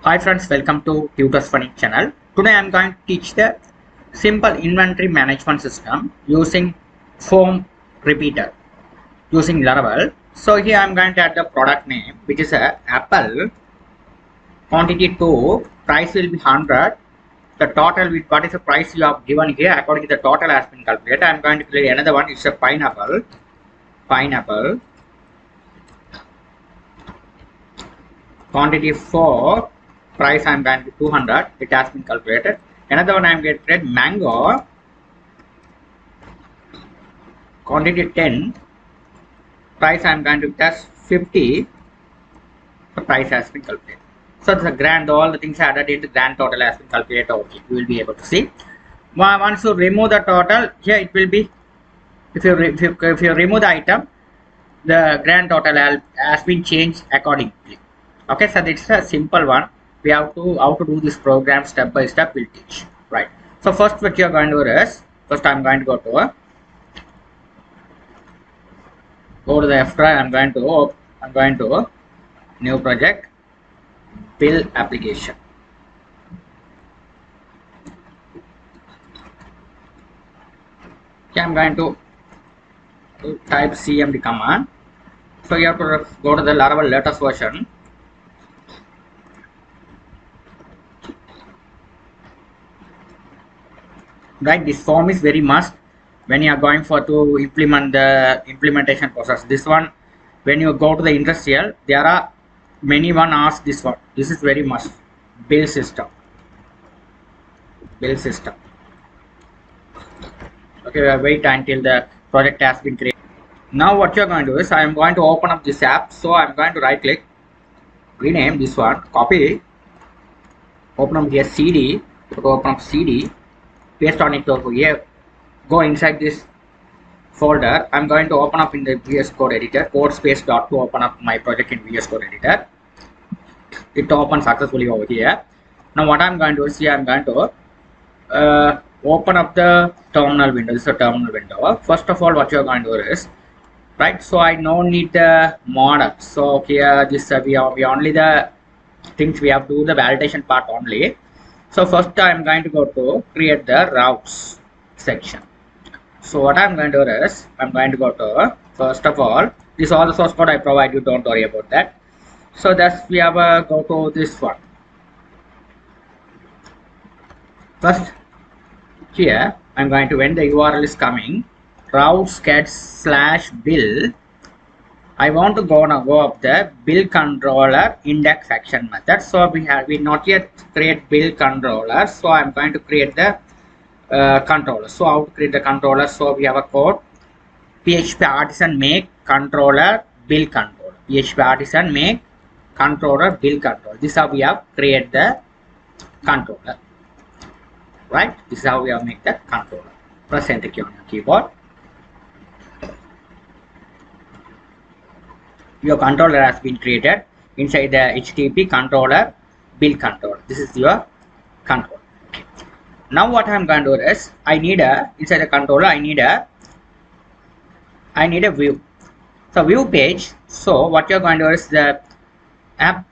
Hi friends, welcome to Tutors Funny channel. Today I am going to teach the simple inventory management system using form repeater using Laravel. So here I am going to add the product name, which is a apple, quantity 2, price will be 100. The total with what is the price you have given here according to the total has been calculated. I am going to create another one. It's a pineapple, quantity 4, price I am going to 200. It has been calculated. Another one I am going to create mango, quantity 10, price I am going to test 50. The price has been calculated. So the grand, all the things added into grand total has been calculated. Okay, you will be able to see. Once you remove the total, here it will be. If you remove the item, the grand total has been changed accordingly. Okay, so it's a simple one. We have to how to do this program step by step. We'll teach. Right. So first, what you are going to do is first I'm going to go to the F drive. I'm going to new project, bill application. Okay, I'm going to type cmd command. So you have to go to the Laravel latest version. Right, this form is very must when you are going to implement the implementation process. This one, when you go to the industrial, there are many one ask this one. This is very must. Bill system. Okay, wait until the project has been created. Now what you are going to do is I am going to open up this app. So I am going to right click, rename this one, copy, open up here CD, open up CD, paste on it over here, go inside this folder. I'm going to open up in the VS Code editor, code space dot to open up my project in VS Code editor. It opens successfully over here. Now what I'm going to do is here I'm going to open up the terminal window. This is a terminal window. First of all, what you're going to do is, right, so I don't need the model. So here this we only the things we have to do the validation part only. So first I'm going to go to create the routes section. So what I'm going to do is I'm going to go to, first of all, this all the source code I provide you, don't worry about that. So that's we have go to this one. First here I'm going to, when the URL is coming, routes get /bill, I want to go up the bill controller index action method. So we not yet create bill controller. So I'm going to create the controller. So how to create the controller? So we have a code PHP artisan make controller bill controller. PHP artisan make controller bill controller. This is how we have create the controller. Right? This is how we have make the controller. Press enter key on your keyboard. Your controller has been created inside the HTTP controller bill controller. This is your controller. Okay. Now what I'm going to do is I need a inside the controller I need a view. So view page. So what you're going to do is the app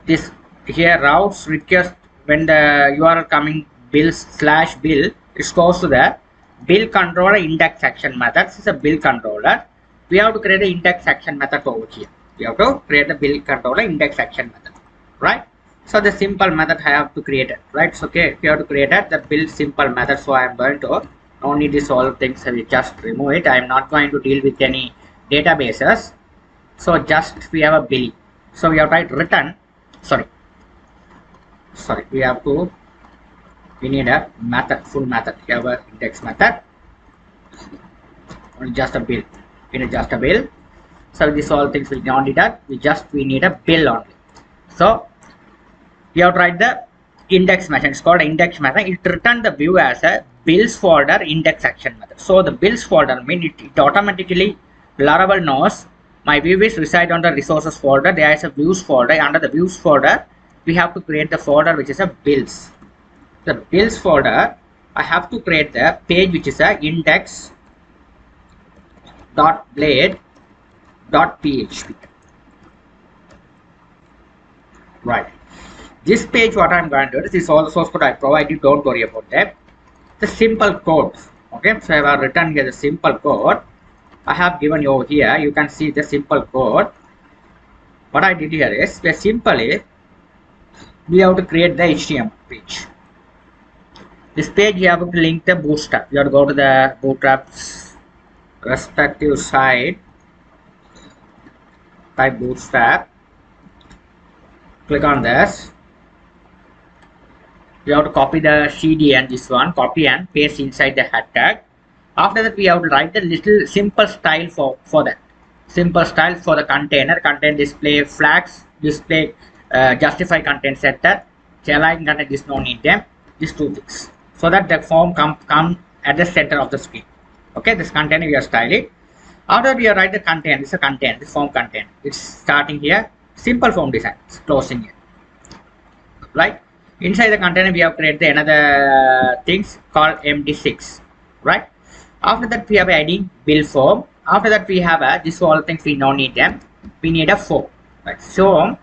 this here routes request when the URL coming bills /bill, it goes to the bill controller index action method. This is a bill controller. We have to create an index action method over here. We have to create the bill controller index action method, right? So the simple method I have to create it, right? So okay, if you have to create it, the build simple method. So I am going to don't need this all things. I will just remove it. I am not going to deal with any databases. So just we have a bill. So we have to write return. Sorry. We need a method, full method. We have a index method. Only just a bill. Just a bill. So this all things will not need that. We need a bill only. So you have to write the index method. It's called index method. It return the view as a bills folder index action method. So the bills folder means it automatically Laravel knows my view is reside on the resources folder. There is a views folder. Under the views folder, we have to create the folder which is a bills. The bills folder, I have to create the page which is a index .blade.php. Right. This page, what I'm going to do, this is all the source code I provided. Don't worry about that. The simple code. Okay, so I have written here the simple code. I have given you over here. You can see the simple code. What I did here is simply we have to create the HTML page. This page you have to link the bootstrap. You have to go to the bootstrap's respective site. Type bootstrap. Click on this. You have to copy the CD and this one, copy and paste inside the head tag. After that, we have to write the little simple style for that. Simple style for the container, content display flags, display justify content setter, align content is no need them, these two things. So that the form come at the center of the screen. Okay, this container we are styling. After we write the content, this is a content, this form content. It's starting here, simple form design, it's closing here. Right? Inside the container we have created another things called MD6, right? After that we have adding build form. After that we have this all things we don't need them. We need a form, right? So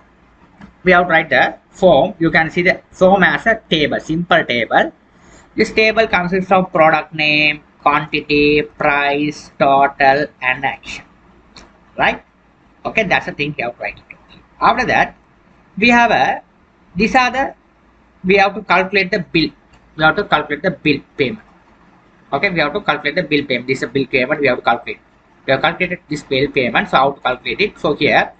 we have to write the form. You can see the form as a table, simple table. This table consists of product name, quantity, price, total, and action, right? Okay, that's the thing you have to write it. After that we have these are the we have to calculate the bill. We have to calculate the bill payment. Okay, we have to calculate the bill payment. This is a bill payment we have to calculate. We have calculated this bill payment. So how to calculate it? So here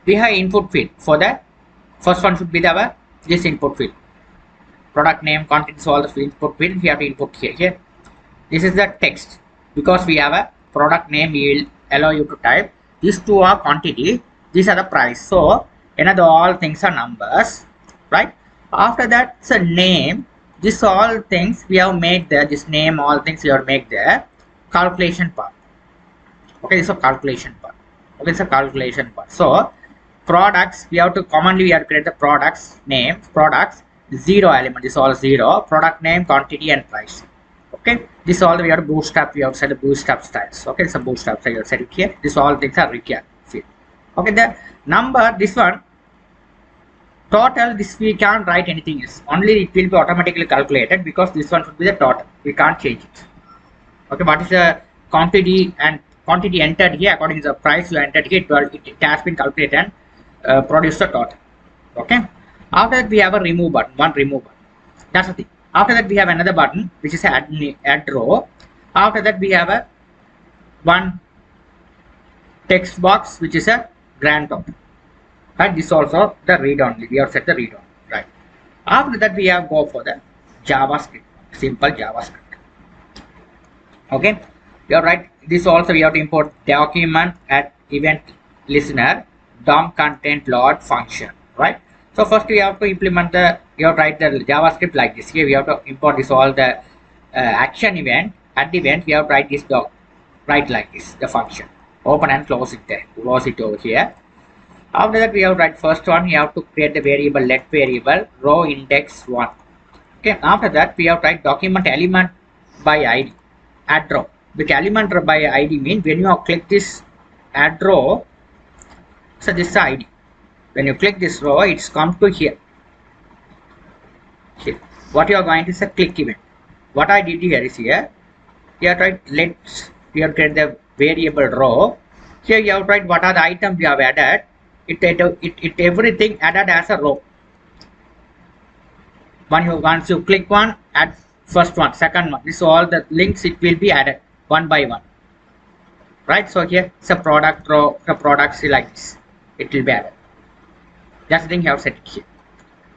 we have input field. For the first one should be the this input field. Product name, quantity, all the input field we have to input here. Here, this is the text. Because we have a product name, we will allow you to type. These two are quantity. These are the price. So another all things are numbers, right? After that, it's a name. This all things we have made there. This name, all things we have made there. Calculation part. Okay, this is a calculation part. Okay, it's a calculation part. So products we have to commonly we have to create the products name. Products 0 element. This is all 0. Product name, quantity, and price. Okay, this all we have to bootstrap. We have set the bootstrap styles. Okay, it's a bootstrap style. You have set it here. This all things are required. Okay, the number this one. Total, this we can't write anything else. Only it will be automatically calculated because this one should be the total. We can't change it. Okay, what is the quantity and quantity entered here according to the price you entered here? It has been calculated and produced the total. Okay. After that we have a remove button. One remove button. That's the thing. After that we have another button which is add row. After that we have a one text box which is a grand total. And this also the read only. We have set the read on, right? After that we have go for the JavaScript, simple JavaScript. Okay, you are right. This also we have to import document at event listener DOM content load function, right? So first we have to implement the you have to write the JavaScript like this. Here we have to import this all the action event at the event. We have to write this write like this the function. Open and close it there. Close it over here. After that we have to write first one. You have to create the variable let variable row index 1. Okay. After that we have to write document element by id add row. With element by id means when you click this add row, so this is id. When you click this row, it's come to here. Here. What you are going to say click event. What I did here is here. You have to write let's you have to create the variable row. Here you have to write what are the items you have added. It everything added as a row. Once you click one, add first one, second one. This all the links it will be added one by one. Right? So here it's a product row, the products like this. It will be added. That's the thing you have set it here.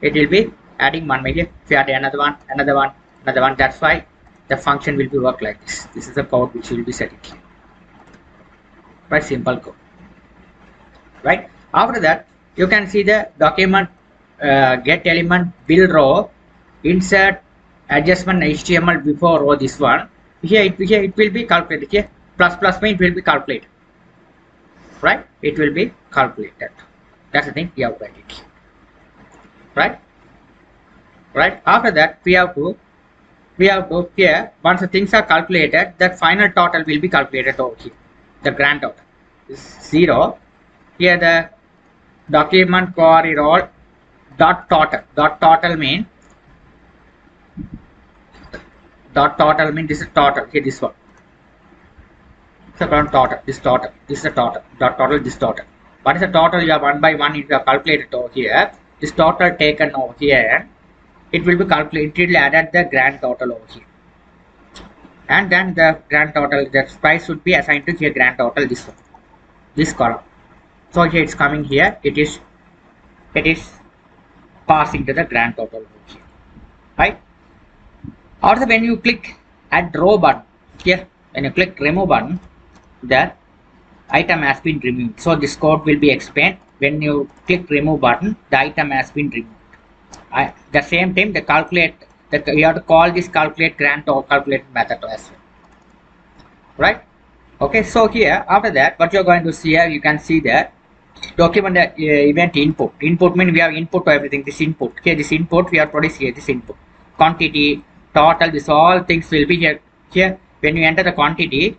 It will be adding one by here. If you add another one, another one, another one. That's why the function will be work like this. This is the code which will be set it here. Right? Simple code. Right? After that, you can see the document get element build row insert adjustment HTML before row this one. Here it will be calculated. Here plus mean it will be calculated. Right? It will be calculated. That's the thing you have to write it. Right? Right? After that we have to here once the things are calculated, that final total will be calculated over here. The grand total is 0. Here the document query role Dot total mean this is total. Here this one. So total. This total. This is the total. Dot total. This total. What is the total? You have one by one. If you have calculated over here, this total taken over here, it will be calculated. It will add the grand total over here, and then the grand total. The price should be assigned to here grand total. This one. This column. So here it's coming here. It is passing to the grand total over here, right? Also, when you click add row button here, when you click remove button, the item has been removed. So this code will be explained. When you click remove button, the item has been removed. The same time, the calculate, you have to call this calculate grand total calculate method as well, right? Okay, so here after that, what you're going to see here, you can see that document event input. Input means we have input to everything. This input. Okay, this input we have produced here. This input, quantity, total. This all things will be here. Here, when you enter the quantity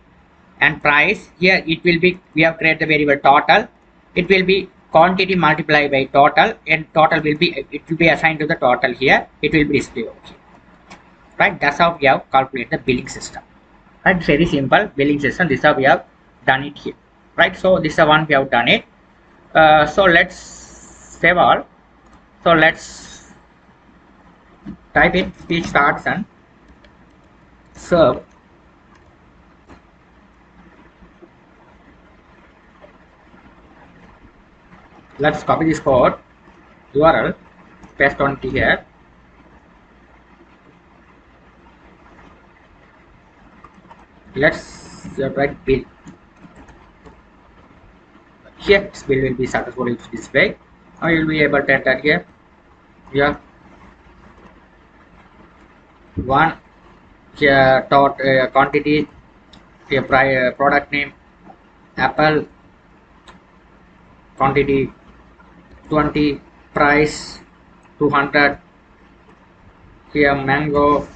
and price, here it will be. We have created the variable total. It will be quantity multiplied by total, and total will be. It will be assigned to the total here. It will be displayed over here. Right. That's how we have calculated the billing system. Right. Very simple billing system. This is how we have done it here. Right. So this is the one we have done it. So let's save all. So let's type in speech starts and serve. Let's copy this code URL, paste on here. Let's write bill. Here this bill will be successfully displayed. Now you will be able to enter here. Here one here quantity, here product name apple, quantity 20, price 200, here mango,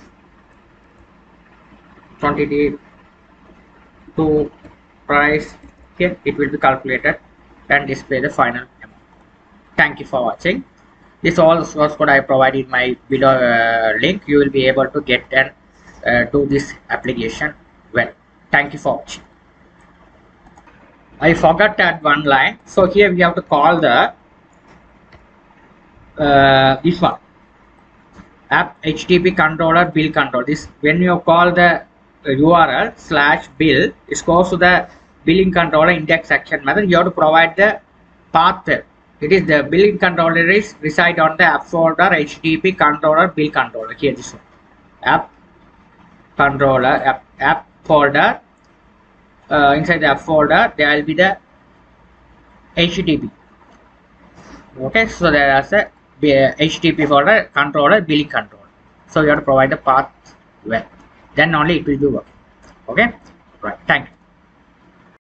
quantity 2, price. Here it will be calculated and display the final amount. Thank you for watching. This all source code I provided in my below link. You will be able to get and do this application well. Thank you for watching. I forgot that one line. So here we have to call the this one app HTTP controller bill control. This when you call the URL /bill, it goes to the billing controller index section method. You have to provide the path. It is the billing controller is reside on the app folder HTTP controller bill controller. Here this one app controller app folder. Inside the app folder there will be the HTTP. Okay, so there is a HTTP folder controller billing controller. So you have to provide the path well, then only it will be working. Okay, right. Thank you.